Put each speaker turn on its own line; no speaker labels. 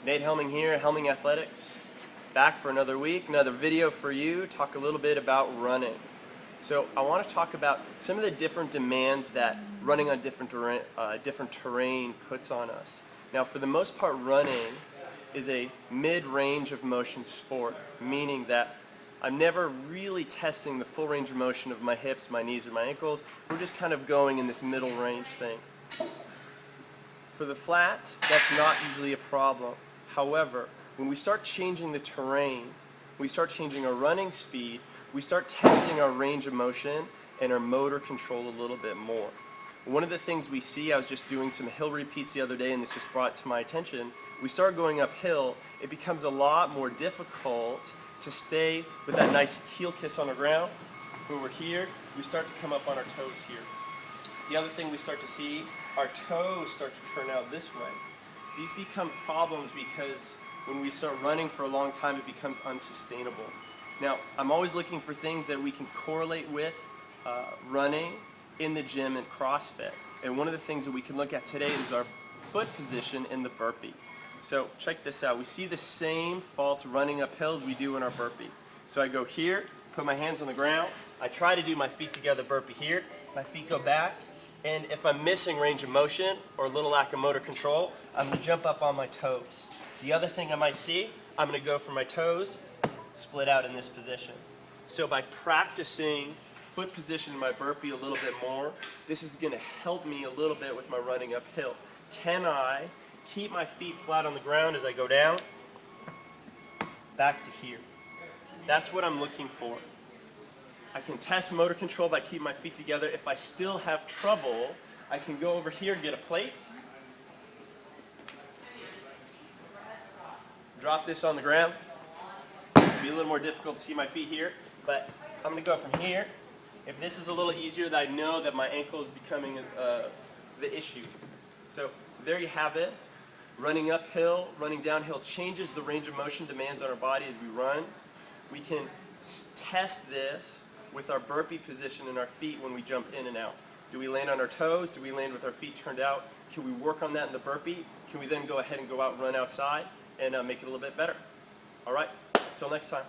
Nate Helming here, HelmingAthletics. Back for another week, another video for you. Talk a little bit about running. So I want to talk about some of the different demands that running on different terrain puts on us. Now, for the most part, running is a mid-range of motion sport, meaning that I'm never really testing the full range of motion of my hips, my knees, or my ankles. We're just kind of going in this middle range thing. For the flats, that's not usually a problem. However, when we start changing the terrain, we start changing our running speed, we start testing our range of motion and our motor control a little bit more. One of the things we see, I was just doing some hill repeats the other day and this just brought to my attention, we start going uphill, it becomes a lot more difficult to stay with that nice heel kiss on the ground. When we're here, we start to come up on our toes here. The other thing we start to see, our toes start to turn out this way. These become problems because when we start running for a long time, it becomes unsustainable. Now, I'm always looking for things that we can correlate with running in the gym and CrossFit. And one of the things that we can look at today is our foot position in the burpee. So check this out. We see the same faults running uphill as we do in our burpee. So I go here, put my hands on the ground. I try to do my feet together burpee here. My feet go back. And if I'm missing range of motion or a little lack of motor control, I'm going to jump up on my toes. The other thing I might see, I'm going to go from my toes, split out in this position. So by practicing foot position in my burpee a little bit more, this is going to help me a little bit with my running uphill. Can I keep my feet flat on the ground as I go down? Back to here. That's what I'm looking for. I can test motor control by keeping my feet together. If I still have trouble, I can go over here and get a plate. Drop this on the ground. It'll be a little more difficult to see my feet here, but I'm going to go from here. If this is a little easier, then I know that my ankle is becoming the issue. So there you have it. Running uphill, running downhill changes the range of motion demands on our body as we run. We can test this with our burpee position in our feet when we jump in and out. Do we land on our toes? Do we land with our feet turned out? Can we work on that in the burpee? Can we then go ahead and go out and run outside and make it a little bit better? All right, until next time.